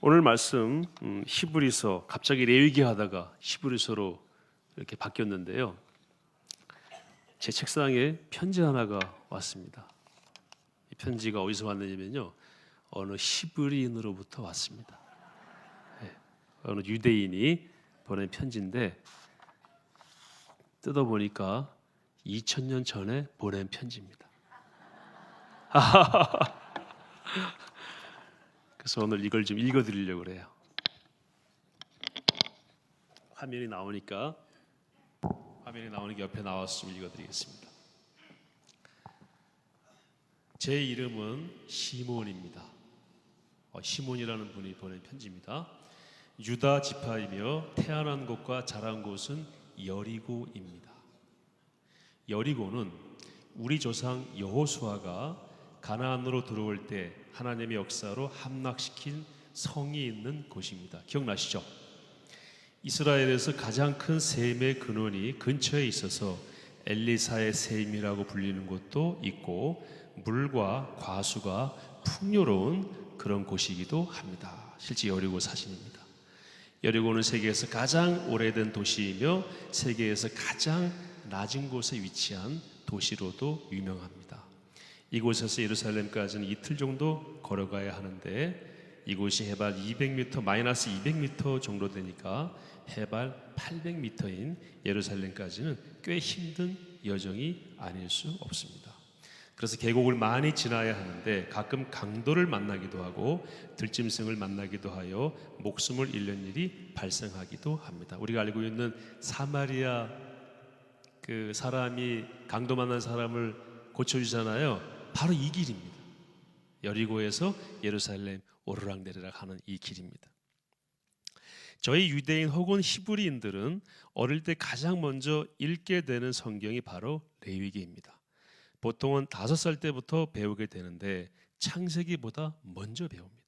오늘 말씀 히브리서, 갑자기 레위기 하다가 히브리서로 이렇게 바뀌었는데요. 제 책상에 편지 하나가 왔습니다. 이 편지가 어디서 왔느냐면요, 어느 히브리인으로부터 왔습니다. 어느 유대인이 보낸 편지인데 뜯어보니까 2000년 전에 보낸 편지입니다. 그래서 오늘 이걸 좀 읽어드리려고 그래요. 화면이 나오니까 옆에 나왔으면 읽어드리겠습니다. 제 이름은 시몬입니다. 시몬이라는 분이 보낸 편지입니다. 유다 지파이며 태어난 곳과 자란 곳은 여리고입니다. 여리고는 우리 조상 여호수아가 가나안으로 들어올 때 하나님의 역사로 함락시킨 성이 있는 곳입니다. 기억나시죠? 이스라엘에서 가장 큰 샘의 근원이 근처에 있어서 엘리사의 샘이라고 불리는 곳도 있고 물과 과수가 풍요로운 그런 곳이기도 합니다. 실제 여리고 사진입니다. 여리고는 세계에서 가장 오래된 도시이며 세계에서 가장 낮은 곳에 위치한 도시로도 유명합니다. 이곳에서 예루살렘까지는 이틀 정도 걸어가야 하는데 이곳이 해발 200m, 마이너스 200m 정도 되니까 해발 800m인 예루살렘까지는 꽤 힘든 여정이 아닐 수 없습니다. 그래서 계곡을 많이 지나야 하는데 가끔 강도를 만나기도 하고 들짐승을 만나기도 하여 목숨을 잃는 일이 발생하기도 합니다. 우리가 알고 있는 사마리아 그 사람이 강도 만난 사람을 고쳐주잖아요. 바로 이 길입니다. 여리고에서 예루살렘 오르락내리락 하는 이 길입니다. 저희 유대인 혹은 히브리인들은 어릴 때 가장 먼저 읽게 되는 성경이 바로 레위기입니다. 보통은 5살 때부터 배우게 되는데 창세기보다 먼저 배웁니다.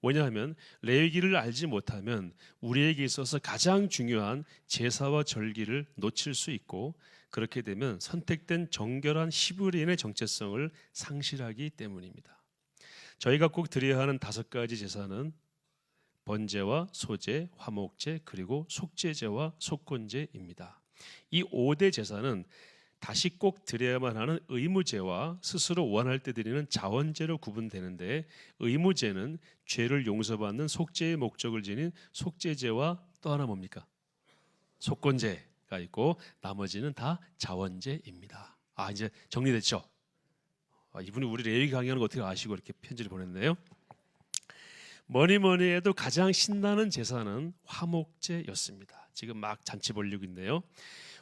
왜냐하면 레위기를 알지 못하면 우리에게 있어서 가장 중요한 제사와 절기를 놓칠 수 있고 그렇게 되면 선택된 정결한 히브리인의 정체성을 상실하기 때문입니다. 저희가 꼭 드려야 하는 5가지 제사는 번제와 소제, 화목제, 그리고 속죄제와 속건제입니다. 이 5대 제사는 다시 꼭 드려야만 하는 의무제와 스스로 원할 때 드리는 자원제로 구분되는데 의무제는 죄를 용서받는 속죄의 목적을 지닌 속죄제와 또 하나 뭡니까? 속건제가 있고 나머지는 다 자원제입니다. 이제 정리됐죠? 이분이 우리 레위기 강의하는 거 어떻게 아시고 이렇게 편지를 보냈네요. 뭐니 해도 가장 신나는 제사는 화목제였습니다. 지금 막 잔치 벌리고 있네요.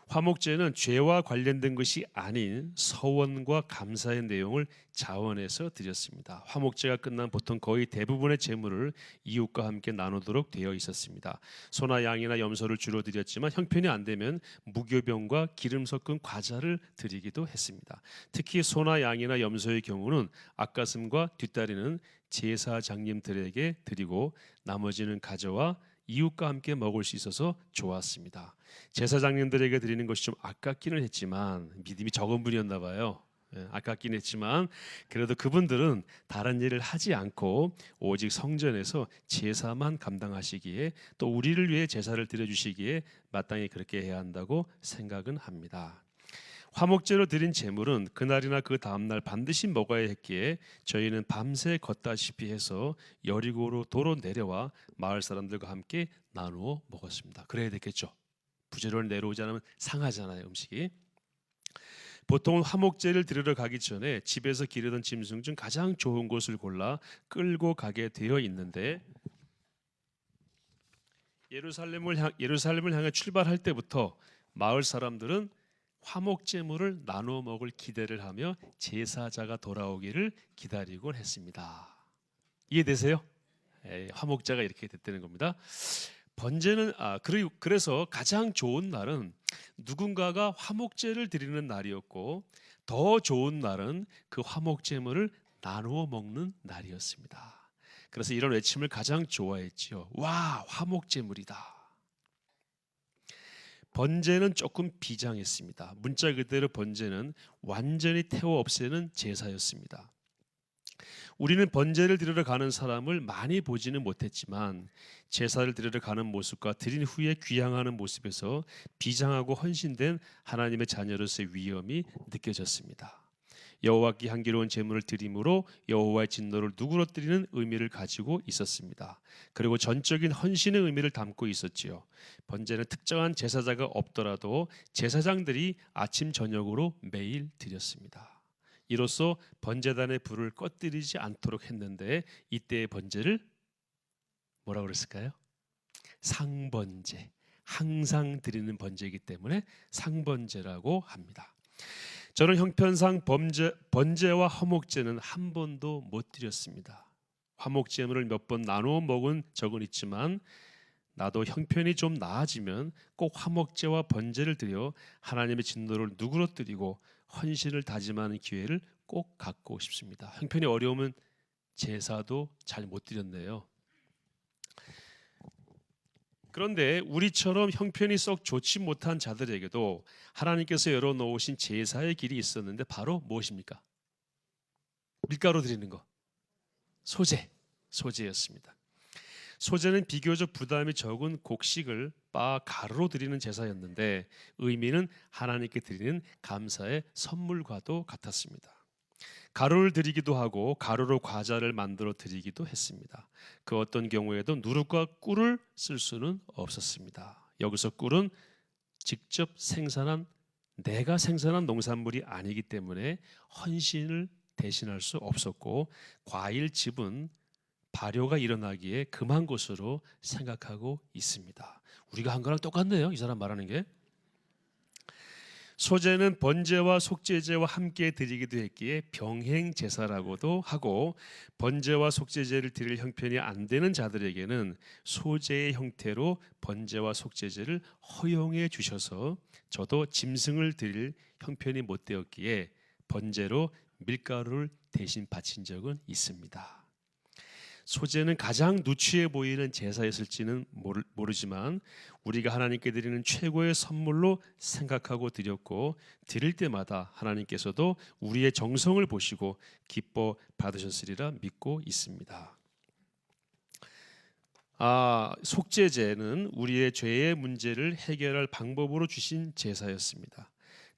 화목제는 죄와 관련된 것이 아닌 서원과 감사의 내용을 자원해서 드렸습니다. 화목제가 끝난 보통 거의 대부분의 제물을 이웃과 함께 나누도록 되어 있었습니다. 소나 양이나 염소를 주로 드렸지만 형편이 안 되면 무교병과 기름 섞은 과자를 드리기도 했습니다. 특히 소나 양이나 염소의 경우는 앞가슴과 뒷다리는 제사장님들에게 드리고 나머지는 가져와 이웃과 함께 먹을 수 있어서 좋았습니다. 제사장님들에게 드리는 것이 좀 아깝기는 했지만 믿음이 적은 분이었나 봐요. 아깝긴 했지만 그래도 그분들은 다른 일을 하지 않고 오직 성전에서 제사만 감당하시기에 또 우리를 위해 제사를 드려주시기에 마땅히 그렇게 해야 한다고 생각은 합니다. 화목제로 드린 제물은 그날이나 그 다음날 반드시 먹어야 했기에 저희는 밤새 걷다시피 해서 여리고로 도로 내려와 마을 사람들과 함께 나누어 먹었습니다. 그래야 됐겠죠. 부재료를 내려오지 않으면 상하잖아요, 음식이. 보통은 화목제를 드리러 가기 전에 집에서 기르던 짐승 중 가장 좋은 곳을 골라 끌고 가게 되어 있는데 예루살렘을 향해 출발할 때부터 마을 사람들은 화목제물을 나누어 먹을 기대를 하며 제사자가 돌아오기를 기다리곤 했습니다. 이해되세요? 화목제가 이렇게 됐다는 겁니다. 번제는 그래서 가장 좋은 날은 누군가가 화목제를 드리는 날이었고 더 좋은 날은 그 화목제물을 나누어 먹는 날이었습니다. 그래서 이런 외침을 가장 좋아했지요. 와, 화목제물이다. 번제는 조금 비장했습니다. 문자 그대로 번제는 완전히 태워 없애는 제사였습니다. 우리는 번제를 드리러 가는 사람을 많이 보지는 못했지만 제사를 드리러 가는 모습과 드린 후에 귀향하는 모습에서 비장하고 헌신된 하나님의 자녀로서의 위엄이 느껴졌습니다. 여호와께 향기로운 제물을 드림으로 여호와의 진노를 누그러뜨리는 의미를 가지고 있었습니다. 그리고 전적인 헌신의 의미를 담고 있었지요. 번제는 특정한 제사자가 없더라도 제사장들이 아침 저녁으로 매일 드렸습니다. 이로써 번제단의 불을 꺼뜨리지 않도록 했는데 이때의 번제를 뭐라고 그랬을까요? 상번제, 항상 드리는 번제이기 때문에 상번제라고 합니다. 저는 형편상 번제와 화목제는 한 번도 못 드렸습니다. 화목제물을 몇 번 나누어 먹은 적은 있지만 나도 형편이 좀 나아지면 꼭 화목제와 번제를 드려 하나님의 진노를 누그러뜨리고 헌신을 다짐하는 기회를 꼭 갖고 싶습니다. 형편이 어려우면 제사도 잘 못 드렸네요. 그런데 우리처럼 형편이 썩 좋지 못한 자들에게도 하나님께서 열어놓으신 제사의 길이 있었는데 바로 무엇입니까? 밀가루 드리는 거, 소제였습니다. 소제는 비교적 부담이 적은 곡식을 빻아 가루로 드리는 제사였는데 의미는 하나님께 드리는 감사의 선물과도 같았습니다. 가루를 드리기도 하고 가루로 과자를 만들어 드리기도 했습니다. 그 어떤 경우에도 누룩과 꿀을 쓸 수는 없었습니다. 여기서 꿀은 직접 내가 생산한 농산물이 아니기 때문에 헌신을 대신할 수 없었고 과일즙은 발효가 일어나기에 금한 것으로 생각하고 있습니다. 우리가 한 거랑 똑같네요. 이 사람 말하는 게. 소제는 번제와 속죄제와 함께 드리기도 했기에 병행 제사라고도 하고 번제와 속죄제를 드릴 형편이 안 되는 자들에게는 소제의 형태로 번제와 속죄제를 허용해 주셔서 저도 짐승을 드릴 형편이 못 되었기에 번제로 밀가루를 대신 바친 적은 있습니다. 소제는 가장 누추해 보이는 제사였을지는 모르지만 우리가 하나님께 드리는 최고의 선물로 생각하고 드렸고 드릴 때마다 하나님께서도 우리의 정성을 보시고 기뻐 받으셨으리라 믿고 있습니다. 속죄제는 우리의 죄의 문제를 해결할 방법으로 주신 제사였습니다.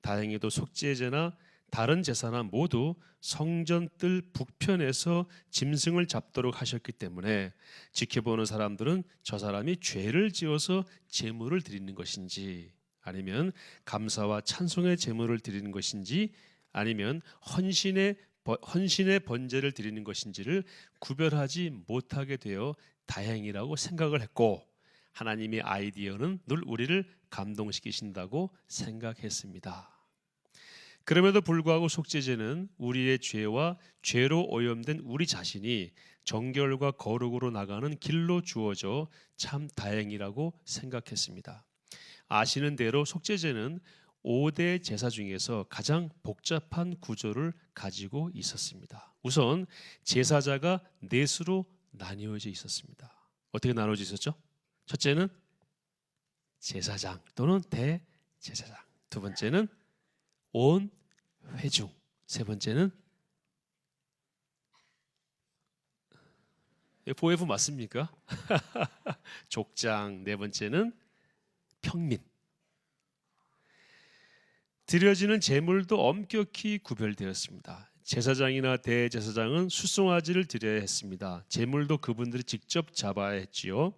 다행히도 속죄제나 다른 제사나 모두 성전 뜰 북편에서 짐승을 잡도록 하셨기 때문에 지켜보는 사람들은 저 사람이 죄를 지어서 제물을 드리는 것인지 아니면 감사와 찬송의 제물을 드리는 것인지 아니면 헌신의 번제를 드리는 것인지를 구별하지 못하게 되어 다행이라고 생각을 했고 하나님의 아이디어는 늘 우리를 감동시키신다고 생각했습니다. 그럼에도 불구하고 속죄제는 우리의 죄와 죄로 오염된 우리 자신이 정결과 거룩으로 나가는 길로 주어져 참 다행이라고 생각했습니다. 아시는 대로 속죄제는 5대 제사 중에서 가장 복잡한 구조를 가지고 있었습니다. 우선 제사자가 넷으로 나뉘어져 있었습니다. 어떻게 나눠져 있었죠? 첫째는 제사장 또는 대제사장, 두 번째는 온 회중, 세 번째는 보헤브 맞습니까? 족장, 네 번째는 평민. 드려지는 제물도 엄격히 구별되었습니다. 제사장이나 대제사장은 수송아지를 드려야 했습니다. 제물도 그분들이 직접 잡아야 했지요.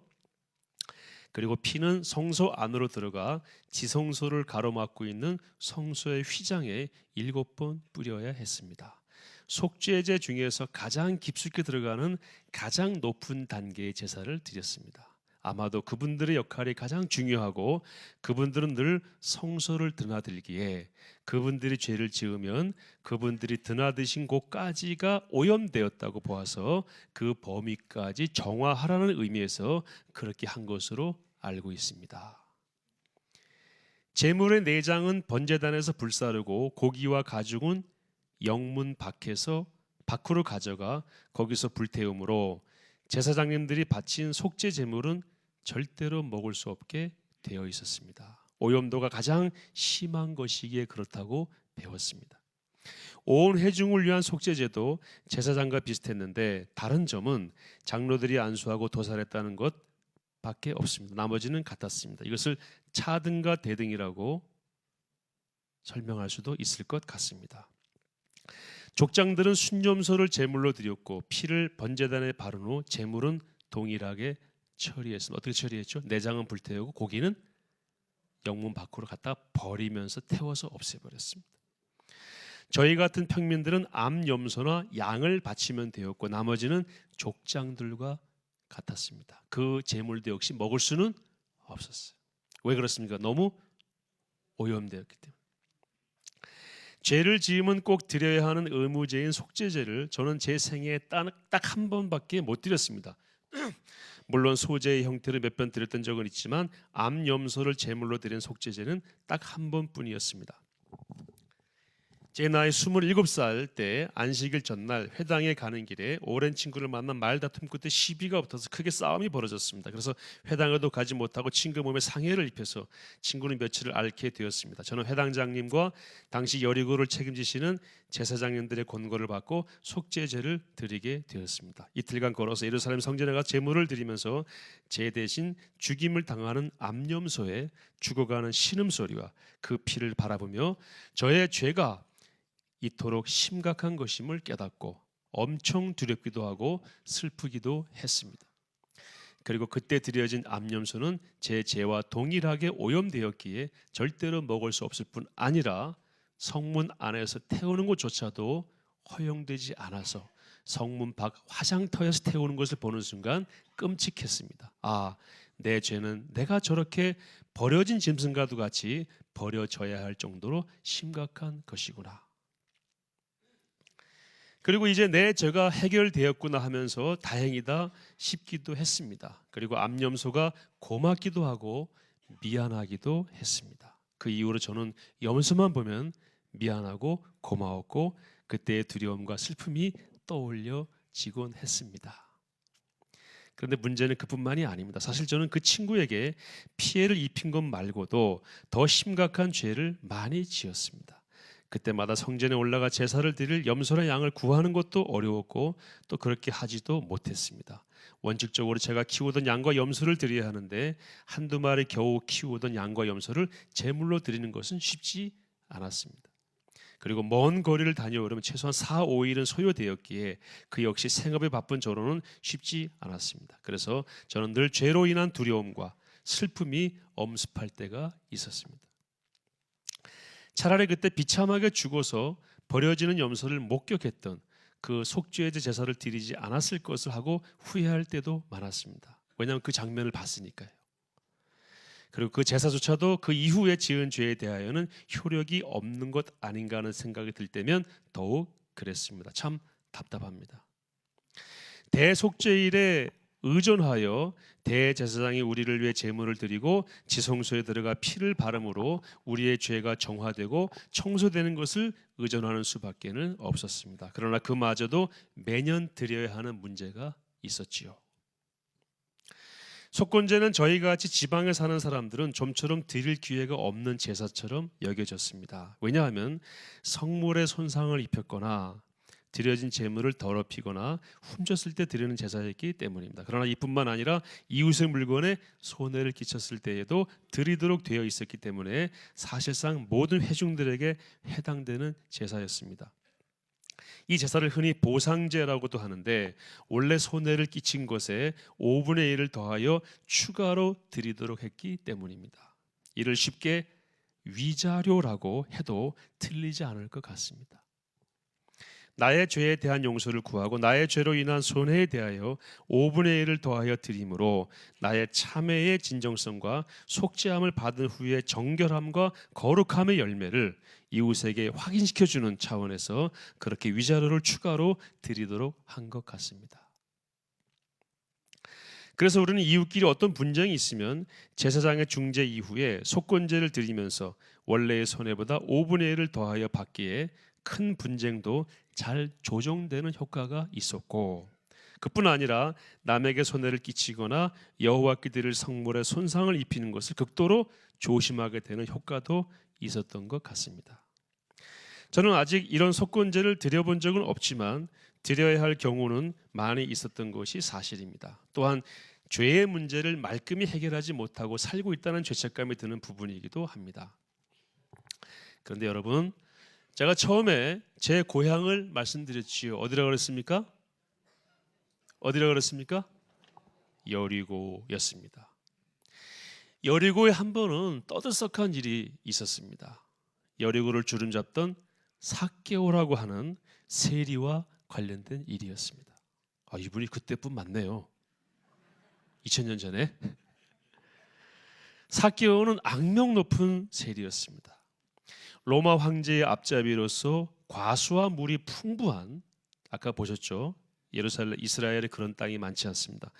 그리고 피는 성소 안으로 들어가 지성소를 가로막고 있는 성소의 휘장에 7번 뿌려야 했습니다. 속죄제 중에서 가장 깊숙이 들어가는 가장 높은 단계의 제사를 드렸습니다. 아마도 그분들의 역할이 가장 중요하고 그분들은 늘 성소를 드나들기에 그분들이 죄를 지으면 그분들이 드나드신 곳까지가 오염되었다고 보아서 그 범위까지 정화하라는 의미에서 그렇게 한 것으로 알고 있습니다. 제물의 내장은 번제단에서 불사르고 고기와 가죽은 영문 밖으로 가져가 거기서 불태우므로 제사장님들이 바친 속죄 제물은 절대로 먹을 수 없게 되어 있었습니다. 오염도가 가장 심한 것이기에 그렇다고 배웠습니다. 온 회중을 위한 속죄제도 제사장과 비슷했는데 다른 점은 장로들이 안수하고 도살했다는 것밖에 없습니다. 나머지는 같았습니다. 이것을 차등과 대등이라고 설명할 수도 있을 것 같습니다. 족장들은 순념소를 제물로 드렸고 피를 번제단에 바른 후 제물은 동일하게 처리했습니다. 어떻게 처리했죠? 내장은 불태우고 고기는 영문 밖으로 갖다 버리면서 태워서 없애버렸습니다. 저희 같은 평민들은 암염소나 양을 바치면 되었고 나머지는 족장들과 같았습니다. 그 제물도 역시 먹을 수는 없었어요. 왜 그렇습니까? 너무 오염되었기 때문에. 죄를 지으면 꼭 드려야 하는 의무제인 속죄제를 저는 제 생애에 딱 한 번밖에 못 드렸습니다. 물론 소제의 형태로 몇 번 드렸던 적은 있지만 암염소를 제물로 드린 속죄제는 딱 한 번뿐이었습니다. 제 나이 27살 때 안식일 전날 회당에 가는 길에 오랜 친구를 만난 말다툼 끝에 시비가 붙어서 크게 싸움이 벌어졌습니다. 그래서 회당에도 가지 못하고 친구 몸에 상해를 입혀서 친구는 며칠을 앓게 되었습니다. 저는 회당장님과 당시 여리고를 책임지시는 제사장님들의 권고를 받고 속죄제를 드리게 되었습니다. 이틀간 걸어서 예루살렘 성전에 가서 제물을 드리면서 제 대신 죽임을 당하는 암염소의 죽어가는 신음소리와 그 피를 바라보며 저의 죄가 이토록 심각한 것임을 깨닫고 엄청 두렵기도 하고 슬프기도 했습니다. 그리고 그때 드려진 암염소는 제 죄와 동일하게 오염되었기에 절대로 먹을 수 없을 뿐 아니라 성문 안에서 태우는 것조차도 허용되지 않아서 성문 밖 화장터에서 태우는 것을 보는 순간 끔찍했습니다. 아, 내 죄는 내가 저렇게 버려진 짐승과도 같이 버려져야 할 정도로 심각한 것이구나. 그리고 이제 내 죄가 해결되었구나 하면서 다행이다 싶기도 했습니다. 그리고 암염소가 고맙기도 하고 미안하기도 했습니다. 그 이후로 저는 염소만 보면 미안하고 고마웠고 그때의 두려움과 슬픔이 떠올려지곤 했습니다. 그런데 문제는 그뿐만이 아닙니다. 사실 저는 그 친구에게 피해를 입힌 것 말고도 더 심각한 죄를 많이 지었습니다. 그때마다 성전에 올라가 제사를 드릴 염소나 양을 구하는 것도 어려웠고 또 그렇게 하지도 못했습니다. 원칙적으로 제가 키우던 양과 염소를 드려야 하는데 한두 마리 겨우 키우던 양과 염소를 제물로 드리는 것은 쉽지 않았습니다. 그리고 먼 거리를 다녀오려면 최소한 4, 5일은 소요되었기에 그 역시 생업에 바쁜 저로는 쉽지 않았습니다. 그래서 저는 늘 죄로 인한 두려움과 슬픔이 엄습할 때가 있었습니다. 차라리 그때 비참하게 죽어서 버려지는 염소를 목격했던 그 속죄제 제사를 드리지 않았을 것을 하고 후회할 때도 많았습니다. 왜냐하면 그 장면을 봤으니까요. 그리고 그 제사조차도 그 이후에 지은 죄에 대하여는 효력이 없는 것 아닌가 하는 생각이 들 때면 더욱 그랬습니다. 참 답답합니다. 대속죄일에 의존하여 대제사장이 우리를 위해 제물을 드리고 지성소에 들어가 피를 바름으로 우리의 죄가 정화되고 청소되는 것을 의존하는 수밖에는 없었습니다. 그러나 그마저도 매년 드려야 하는 문제가 있었지요. 속건제는 저희가 같이 지방에 사는 사람들은 좀처럼 드릴 기회가 없는 제사처럼 여겨졌습니다. 왜냐하면 성물에 손상을 입혔거나 드려진 제물을 더럽히거나 훔쳤을 때 드리는 제사였기 때문입니다. 그러나 이뿐만 아니라 이웃의 물건에 손해를 끼쳤을 때에도 드리도록 되어 있었기 때문에 사실상 모든 회중들에게 해당되는 제사였습니다. 이 제사를 흔히 보상제라고도 하는데 원래 손해를 끼친 것에 5분의 1을 더하여 추가로 드리도록 했기 때문입니다. 이를 쉽게 위자료라고 해도 틀리지 않을 것 같습니다. 나의 죄에 대한 용서를 구하고 나의 죄로 인한 손해에 대하여 5분의 1을 더하여 드림으로 나의 참회의 진정성과 속죄함을 받은 후에 정결함과 거룩함의 열매를 이웃에게 확인시켜주는 차원에서 그렇게 위자료를 추가로 드리도록 한 것 같습니다. 그래서 우리는 이웃끼리 어떤 분쟁이 있으면 제사장의 중재 이후에 속건제를 드리면서 원래의 손해보다 5분의 1을 더하여 받기에 큰 분쟁도 잘 조정되는 효과가 있었고 그뿐 아니라 남에게 손해를 끼치거나 여호와께 드릴 성물에 손상을 입히는 것을 극도로 조심하게 되는 효과도 있었던 것 같습니다. 저는 아직 이런 속건제를 드려본 적은 없지만 드려야 할 경우는 많이 있었던 것이 사실입니다. 또한 죄의 문제를 말끔히 해결하지 못하고 살고 있다는 죄책감이 드는 부분이기도 합니다. 그런데 여러분, 제가 처음에 제 고향을 말씀드렸지요. 어디라고 그랬습니까? 어디라고 그랬습니까? 여리고였습니다. 여리고에 한 번은 떠들썩한 일이 있었습니다. 여리고를 주름잡던 삭개오라고 하는 세리와 관련된 일이었습니다. 이분이 그때뿐 맞네요. 2000년 전에. 삭개오는 악명 높은 세리였습니다. 로마 황제의 앞잡이로서 과수와 물이 풍부한, 아까 보셨죠? 예루살렘, 이스라엘에 그런 땅이 많지 않습니다.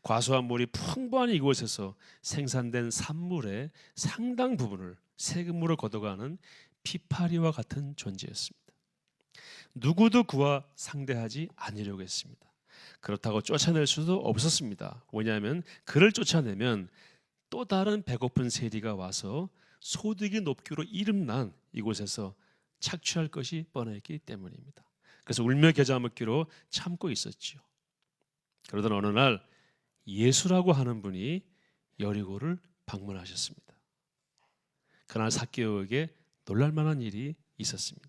과수와 물이 풍부한 이곳에서 생산된 산물의 상당 부분을 세금으로 걷어가는 피파리와 같은 존재였습니다. 누구도 그와 상대하지 않으려고 했습니다. 그렇다고 쫓아낼 수도 없었습니다. 왜냐하면 그를 쫓아내면 또 다른 배고픈 세리가 와서 소득이 높기로 이름난 이곳에서 착취할 것이 뻔했기 때문입니다. 그래서 울며 겨자 먹기로 참고 있었지요. 그러던 어느 날 예수라고 하는 분이 여리고를 방문하셨습니다. 그날 삭개오에게 놀랄만한 일이 있었습니다.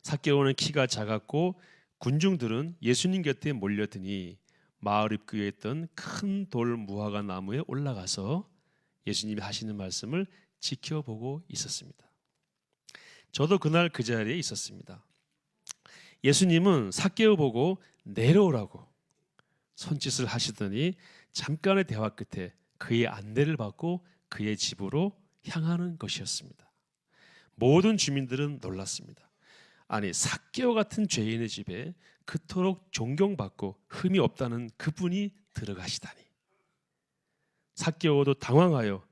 삭개오는 키가 작았고 군중들은 예수님 곁에 몰려드니 마을 입구에 있던 큰 돌 무화과 나무에 올라가서 예수님이 하시는 말씀을 지켜보고 있었습니다. 저도 그날 그 자리에 있었습니다. 예수님은 삭개오 보고 내려오라고 손짓을 하시더니 잠깐의 대화 끝에 그의 안내를 받고 그의 집으로 향하는 것이었습니다. 모든 주민들은 놀랐습니다. 아니, 삭개오 같은 죄인의 집에 그토록 존경받고 흠이 없다는 그분이 들어가시다니. 삭개오도 당황하여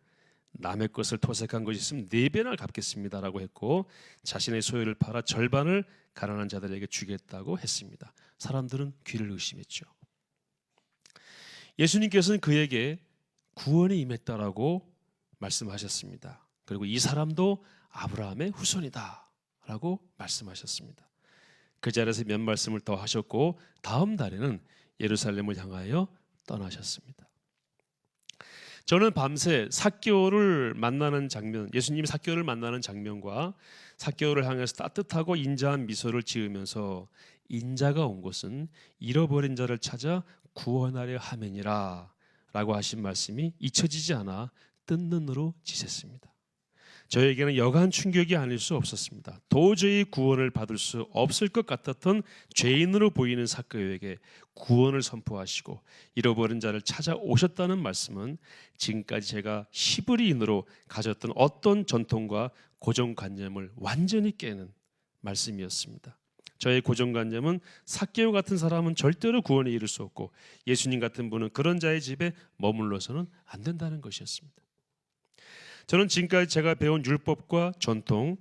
남의 것을 토색한 것이 있으면 4배나 갚겠습니다라고 했고 자신의 소유를 팔아 절반을 가난한 자들에게 주겠다고 했습니다. 사람들은 귀를 의심했죠. 예수님께서는 그에게 구원이 임했다라고 말씀하셨습니다. 그리고 이 사람도 아브라함의 후손이다 라고 말씀하셨습니다. 그 자리에서 몇 말씀을 더 하셨고 다음 달에는 예루살렘을 향하여 떠나셨습니다. 저는 밤새 삭개오를 만나는 장면, 예수님이 삭개오를 만나는 장면과 삭개오를 향해서 따뜻하고 인자한 미소를 지으면서 인자가 온 곳은 잃어버린 자를 찾아 구원하려 함이니라 라고 하신 말씀이 잊혀지지 않아 뜬 눈으로 지셨습니다. 저에게는 여간 충격이 아닐 수 없었습니다. 도저히 구원을 받을 수 없을 것 같았던 죄인으로 보이는 삭개오에게 구원을 선포하시고 잃어버린 자를 찾아오셨다는 말씀은 지금까지 제가 히브리인으로 가졌던 어떤 전통과 고정관념을 완전히 깨는 말씀이었습니다. 저의 고정관념은 삭개오 같은 사람은 절대로 구원에 이를 수 없고 예수님 같은 분은 그런 자의 집에 머물러서는 안 된다는 것이었습니다. 저는 지금까지 제가 배운 율법과 전통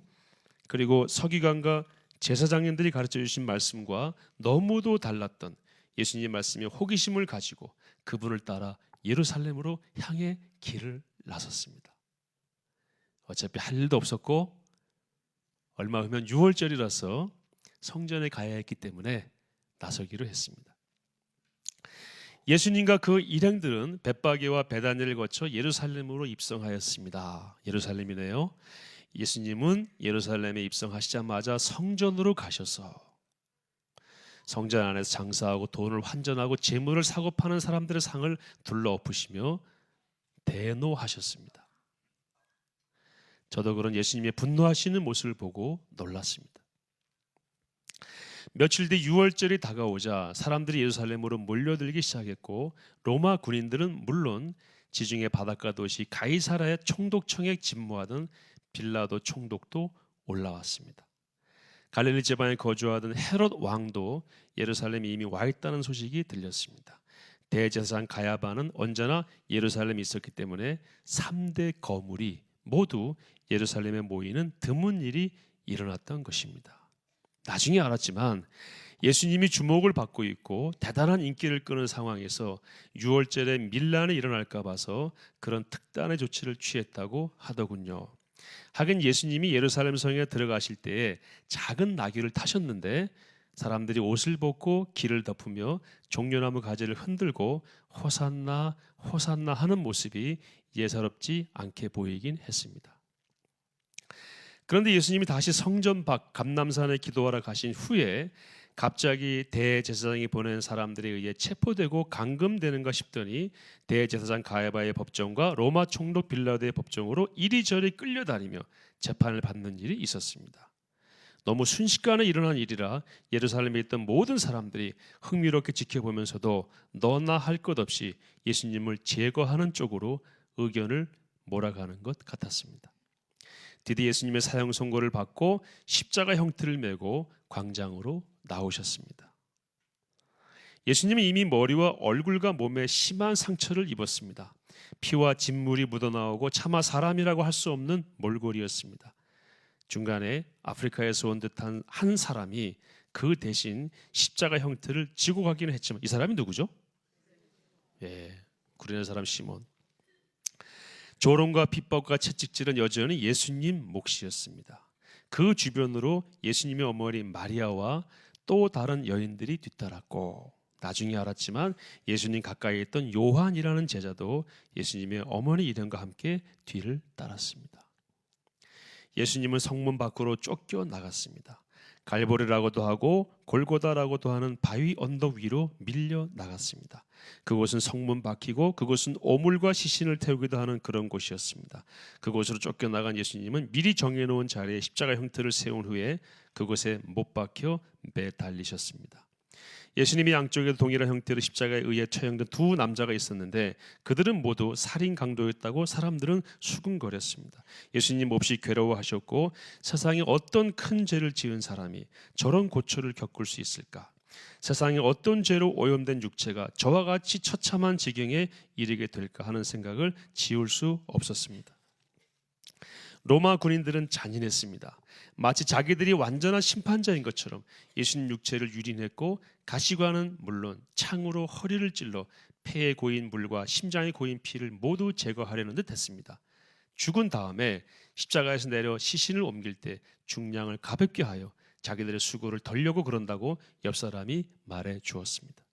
그리고 서기관과 제사장님들이 가르쳐 주신 말씀과 너무도 달랐던 예수님의 말씀에 호기심을 가지고 그분을 따라 예루살렘으로 향해 길을 나섰습니다. 어차피 할 일도 없었고 얼마 후면 6월절이라서 성전에 가야 했기 때문에 나서기로 했습니다. 예수님과 그 일행들은 벳바게와 베다니를 거쳐 예루살렘으로 입성하였습니다. 예루살렘이네요. 예수님은 예루살렘에 입성하시자마자 성전으로 가셔서 성전 안에서 장사하고 돈을 환전하고 재물을 사고 파는 사람들의 상을 둘러엎으시며 대노하셨습니다. 저도 그런 예수님의 분노하시는 모습을 보고 놀랐습니다. 며칠 뒤 6월절이 다가오자 사람들이 예루살렘으로 몰려들기 시작했고 로마 군인들은 물론 지중해 바닷가 도시 가이사라의 총독청에 집무하던 빌라도 총독도 올라왔습니다. 갈릴리 지방에 거주하던 헤롯 왕도 예루살렘에 이미 와 있다는 소식이 들렸습니다. 대제사장 가야바는 언제나 예루살렘에 있었기 때문에 3대 거물이 모두 예루살렘에 모이는 드문 일이 일어났던 것입니다. 나중에 알았지만 예수님이 주목을 받고 있고 대단한 인기를 끄는 상황에서 6월절에 밀란이 일어날까 봐서 그런 특단의 조치를 취했다고 하더군요. 하긴 예수님이 예루살렘 성에 들어가실 때에 작은 나귀를 타셨는데 사람들이 옷을 벗고 길을 덮으며 종려나무 가지를 흔들고 호산나 호산나 하는 모습이 예사롭지 않게 보이긴 했습니다. 그런데 예수님이 다시 성전 밖 감람산에 기도하러 가신 후에 갑자기 대제사장이 보낸 사람들에 의해 체포되고 감금되는가 싶더니 대제사장 가야바의 법정과 로마 총독 빌라도의 법정으로 이리저리 끌려다니며 재판을 받는 일이 있었습니다. 너무 순식간에 일어난 일이라 예루살렘에 있던 모든 사람들이 흥미롭게 지켜보면서도 너나 할 것 없이 예수님을 제거하는 쪽으로 의견을 몰아가는 것 같았습니다. 드디어 예수님의 사형 선고를 받고 십자가 형틀을 메고 광장으로 나오셨습니다. 예수님은 이미 머리와 얼굴과 몸에 심한 상처를 입었습니다. 피와 진물이 묻어나오고 차마 사람이라고 할 수 없는 몰골이었습니다. 중간에 아프리카에서 온 듯한 한 사람이 그 대신 십자가 형틀을 지고 가기는 했지만 이 사람이 누구죠? 구레네 사람 시몬. 조롱과 핍박과 채찍질은 여전히 예수님 몫이었습니다. 그 주변으로 예수님의 어머니 마리아와 또 다른 여인들이 뒤따랐고 나중에 알았지만 예수님 가까이 있던 요한이라는 제자도 예수님의 어머니 이름과 함께 뒤를 따랐습니다. 예수님은 성문 밖으로 쫓겨 나갔습니다. 갈보리라고도 하고 골고다라고도 하는 바위 언덕 위로 밀려 나갔습니다. 그곳은 성문 밖이고 그곳은 오물과 시신을 태우기도 하는 그런 곳이었습니다. 그곳으로 쫓겨나간 예수님은 미리 정해놓은 자리에 십자가 형틀을 세운 후에 그곳에 못 박혀 매달리셨습니다. 예수님이 양쪽에도 동일한 형태로 십자가에 의해 처형된 두 남자가 있었는데 그들은 모두 살인 강도였다고 사람들은 수군거렸습니다. 예수님 몹시 괴로워하셨고 세상에 어떤 큰 죄를 지은 사람이 저런 고초를 겪을 수 있을까? 세상에 어떤 죄로 오염된 육체가 저와 같이 처참한 지경에 이르게 될까 하는 생각을 지울 수 없었습니다. 로마 군인들은 잔인했습니다. 마치 자기들이 완전한 심판자인 것처럼 예수님 육체를 유린했고 가시관은 물론 창으로 허리를 찔러 폐에 고인 물과 심장에 고인 피를 모두 제거하려는 듯 했습니다. 죽은 다음에 십자가에서 내려 시신을 옮길 때 중량을 가볍게 하여 자기들의 수고를 덜려고 그런다고 옆 사람이 말해 주었습니다.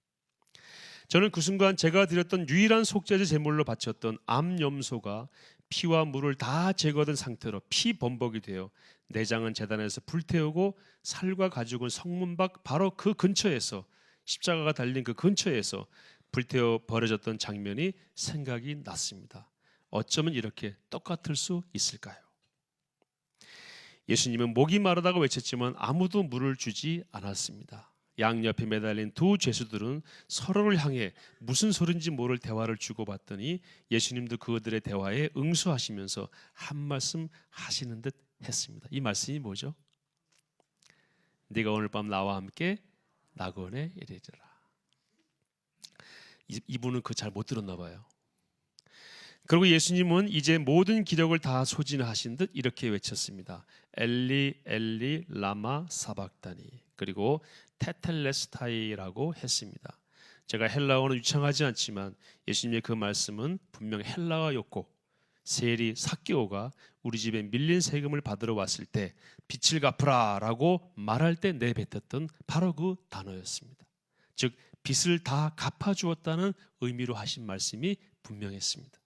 저는 그 순간 제가 드렸던 유일한 속죄제 제물로 바쳤던 암염소가 피와 물을 다 제거된 상태로 피범벅이 되어 내장은 제단에서 불태우고 살과 가죽은 성문 밖 바로 그 근처에서 십자가가 달린 그 근처에서 불태워 버려졌던 장면이 생각이 났습니다. 어쩌면 이렇게 똑같을 수 있을까요? 예수님은 목이 마르다고 외쳤지만 아무도 물을 주지 않았습니다. 양옆에 매달린 두 죄수들은 서로를 향해 무슨 소린지 모를 대화를 주고받더니 예수님도 그들의 대화에 응수하시면서 한 말씀 하시는 듯 했습니다. 이 말씀이 뭐죠? 네가 오늘 밤 나와 함께 낙원에 이르리라. 이분은 그 잘 못 들었나 봐요. 그리고 예수님은 이제 모든 기력을 다 소진하신 듯 이렇게 외쳤습니다. 엘리 엘리 라마 사박다니. 그리고 테텔레스타이라고 했습니다. 제가 헬라어는 유창하지 않지만 예수님의 그 말씀은 분명 헬라어였고 세리 삭개오가 우리 집에 밀린 세금을 받으러 왔을 때 빚을 갚으라라고 말할 때 내뱉었던 바로 그 단어였습니다. 즉 빚을 다 갚아주었다는 의미로 하신 말씀이 분명했습니다.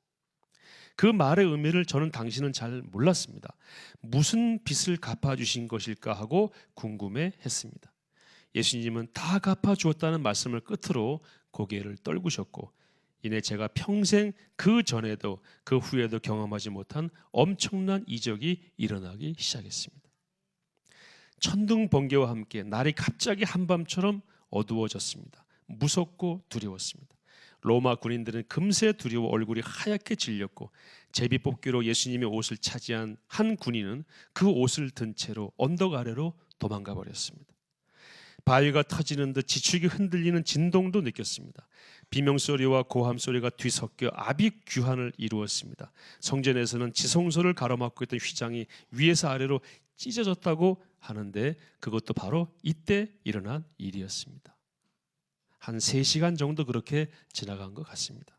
그 말의 의미를 저는 당시는 잘 몰랐습니다. 무슨 빚을 갚아주신 것일까 하고 궁금해했습니다. 예수님은 다 갚아주었다는 말씀을 끝으로 고개를 떨구셨고 이내 제가 평생 그 전에도 그 후에도 경험하지 못한 엄청난 이적이 일어나기 시작했습니다. 천둥 번개와 함께 날이 갑자기 한밤처럼 어두워졌습니다. 무섭고 두려웠습니다. 로마 군인들은 금세 두려워 얼굴이 하얗게 질렸고 제비뽑기로 예수님의 옷을 차지한 한 군인은 그 옷을 든 채로 언덕 아래로 도망가 버렸습니다. 바위가 터지는 듯 지축이 흔들리는 진동도 느꼈습니다. 비명소리와 고함소리가 뒤섞여 아비규환을 이루었습니다. 성전에서는 지성소를 가로막고 있던 휘장이 위에서 아래로 찢어졌다고 하는데 그것도 바로 이때 일어난 일이었습니다. 한 3시간 정도 그렇게 지나간 것 같습니다.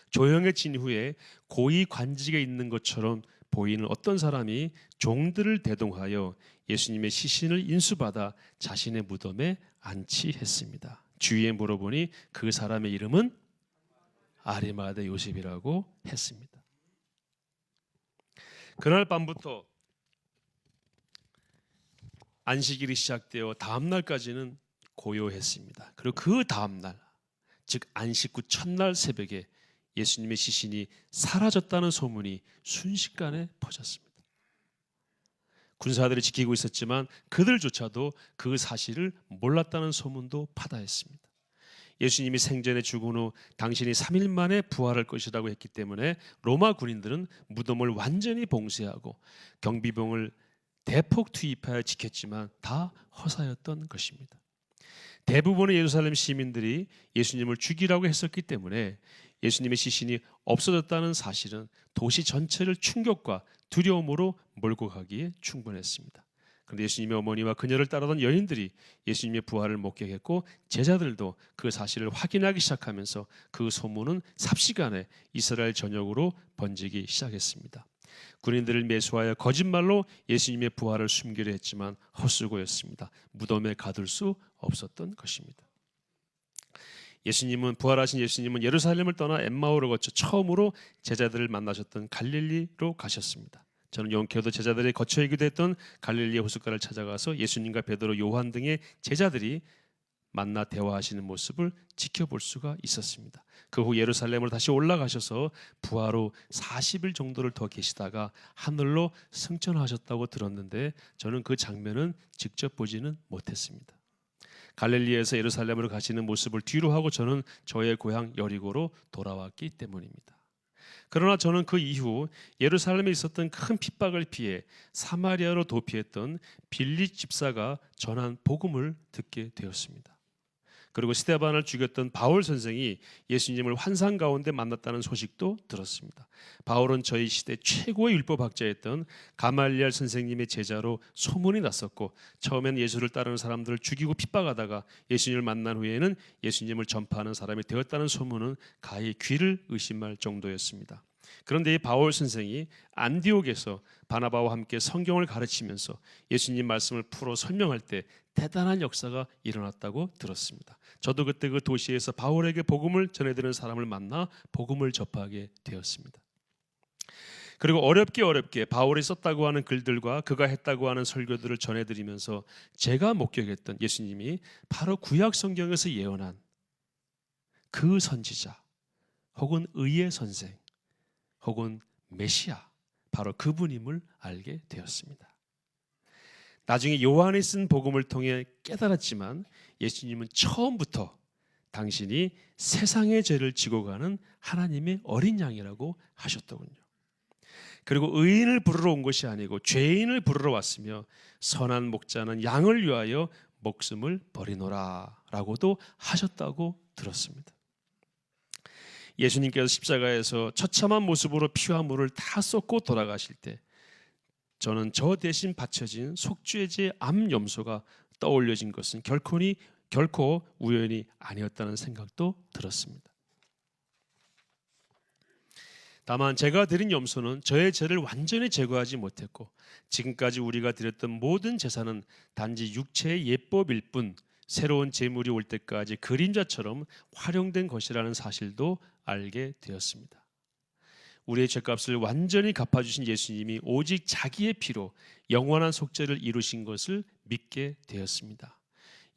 조용해진 후에 고위 관직에 있는 것처럼 보이는 어떤 사람이 종들을 대동하여 예수님의 시신을 인수받아 자신의 무덤에 안치했습니다. 주위에 물어보니 그 사람의 이름은 아리마대 요셉이라고 했습니다. 그날 밤부터 안식일이 시작되어 다음 날까지는 고요했습니다. 그리고 그 다음 날, 즉 안식 후 첫날 새벽에 예수님의 시신이 사라졌다는 소문이 순식간에 퍼졌습니다. 군사들이 지키고 있었지만 그들조차도 그 사실을 몰랐다는 소문도 파다했습니다. 예수님이 생전에 죽은 후 당신이 3일 만에 부활할 것이라고 했기 때문에 로마 군인들은 무덤을 완전히 봉쇄하고 경비병을 대폭 투입하여 지켰지만 다 허사였던 것입니다. 대부분의 예루살렘 시민들이 예수님을 죽이라고 했었기 때문에 예수님의 시신이 없어졌다는 사실은 도시 전체를 충격과 두려움으로 몰고 가기에 충분했습니다. 그런데 예수님의 어머니와 그녀를 따르던 여인들이 예수님의 부활을 목격했고 제자들도 그 사실을 확인하기 시작하면서 그 소문은 삽시간에 이스라엘 전역으로 번지기 시작했습니다. 군인들을 매수하여 거짓말로 예수님의 부활을 숨기려 했지만 헛수고였습니다. 무덤에 가둘 수 없었던 것입니다. 부활하신 예수님은 예루살렘을 떠나 엠마오를 거쳐 처음으로 제자들을 만나셨던 갈릴리로 가셨습니다. 저는 용케도 제자들이 거처이기도 했던 갈릴리 호숫가를 찾아가서 예수님과 베드로, 요한 등의 제자들이 만나 대화하시는 모습을 지켜볼 수가 있었습니다. 그 후 예루살렘으로 다시 올라가셔서 부활 후 40일 정도를 더 계시다가 하늘로 승천하셨다고 들었는데 저는 그 장면은 직접 보지는 못했습니다. 갈릴리에서 예루살렘으로 가시는 모습을 뒤로 하고 저는 저의 고향 여리고로 돌아왔기 때문입니다. 그러나 저는 그 이후 예루살렘에 있었던 큰 핍박을 피해 사마리아로 도피했던 빌립 집사가 전한 복음을 듣게 되었습니다. 그리고 스데반을 죽였던 바울 선생이 예수님을 환상 가운데 만났다는 소식도 들었습니다. 바울은 저희 시대 최고의 율법학자였던 가말리엘 선생님의 제자로 소문이 났었고 처음엔 예수를 따르는 사람들을 죽이고 핍박하다가 예수님을 만난 후에는 예수님을 전파하는 사람이 되었다는 소문은 가히 귀를 의심할 정도였습니다. 그런데 이 바울 선생이 안디옥에서 바나바와 함께 성경을 가르치면서 예수님 말씀을 풀어 설명할 때 대단한 역사가 일어났다고 들었습니다. 저도 그때 그 도시에서 바울에게 복음을 전해드리는 사람을 만나 복음을 접하게 되었습니다. 그리고 어렵게 바울이 썼다고 하는 글들과 그가 했다고 하는 설교들을 전해드리면서 제가 목격했던 예수님이 바로 구약 성경에서 예언한 그 선지자 혹은 의의 선생 혹은 메시아, 바로 그분임을 알게 되었습니다. 나중에 요한이 쓴 복음을 통해 깨달았지만 예수님은 처음부터 당신이 세상의 죄를 지고 가는 하나님의 어린 양이라고 하셨더군요. 그리고 의인을 부르러 온 것이 아니고 죄인을 부르러 왔으며 선한 목자는 양을 위하여 목숨을 버리노라 라고도 하셨다고 들었습니다. 예수님께서 십자가에서 처참한 모습으로 피와 물을 다 쏟고 돌아가실 때 저는 저 대신 바쳐진 속죄제의 암염소가 떠올려진 것은 결코 우연이 아니었다는 생각도 들었습니다. 다만 제가 드린 염소는 저의 죄를 완전히 제거하지 못했고 지금까지 우리가 드렸던 모든 제사는 단지 육체의 예법일 뿐 새로운 제물이 올 때까지 그림자처럼 활용된 것이라는 사실도 알게 되었습니다. 우리의 죄값을 완전히 갚아주신 예수님이 오직 자기의 피로 영원한 속죄를 이루신 것을 믿게 되었습니다.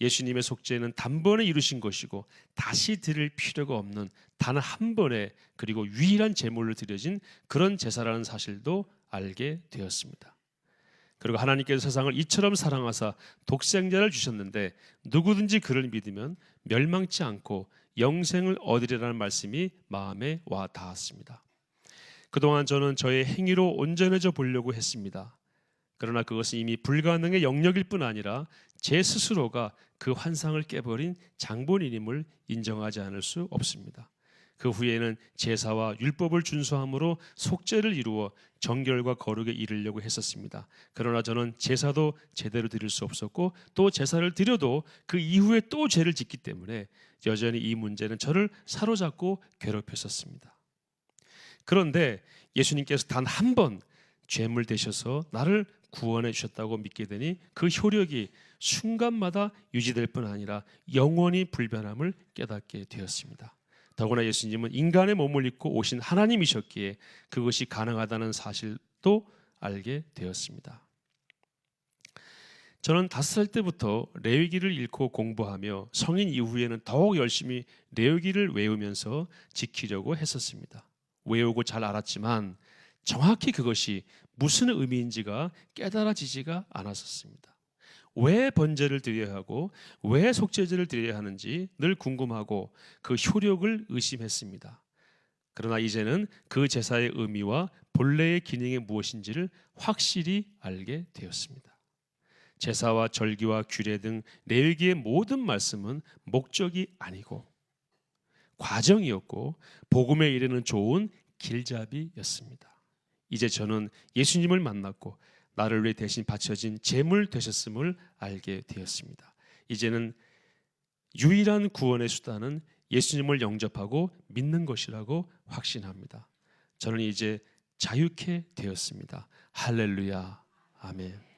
예수님의 속죄는 단번에 이루신 것이고 다시 드릴 필요가 없는 단 한 번의 그리고 유일한 제물로 드려진 그런 제사라는 사실도 알게 되었습니다. 그리고 하나님께서 세상을 이처럼 사랑하사 독생자를 주셨는데 누구든지 그를 믿으면 멸망치 않고 영생을 얻으리라는 말씀이 마음에 와 닿았습니다. 그동안 저는 저의 행위로 온전해져 보려고 했습니다. 그러나 그것은 이미 불가능의 영역일 뿐 아니라 제 스스로가 그 환상을 깨버린 장본인임을 인정하지 않을 수 없습니다. 그 후에는 제사와 율법을 준수함으로 속죄를 이루어 정결과 거룩에 이르려고 했었습니다. 그러나 저는 제사도 제대로 드릴 수 없었고 또 제사를 드려도 그 이후에 또 죄를 짓기 때문에 여전히 이 문제는 저를 사로잡고 괴롭혔었습니다. 그런데 예수님께서 단 한 번 죄물 되셔서 나를 구원해 주셨다고 믿게 되니 그 효력이 순간마다 유지될 뿐 아니라 영원히 불변함을 깨닫게 되었습니다. 더구나 예수님은 인간의 몸을 입고 오신 하나님이셨기에 그것이 가능하다는 사실도 알게 되었습니다. 저는 5살 때부터 레위기를 읽고 공부하며 성인 이후에는 더욱 열심히 레위기를 외우면서 지키려고 했었습니다. 외우고 잘 알았지만 정확히 그것이 무슨 의미인지가 깨달아지지가 않았었습니다. 왜 번제를 드려야 하고 왜 속죄제를 드려야 하는지 늘 궁금하고 그 효력을 의심했습니다. 그러나 이제는 그 제사의 의미와 본래의 기능이 무엇인지를 확실히 알게 되었습니다. 제사와 절기와 규례 등 레위기의 모든 말씀은 목적이 아니고 과정이었고 복음에 이르는 좋은 길잡이였습니다. 이제 저는 예수님을 만났고 나를 위해 대신 바쳐진 제물 되셨음을 알게 되었습니다. 이제는 유일한 구원의 수단은 예수님을 영접하고 믿는 것이라고 확신합니다. 저는 이제 자유케 되었습니다. 할렐루야, 아멘.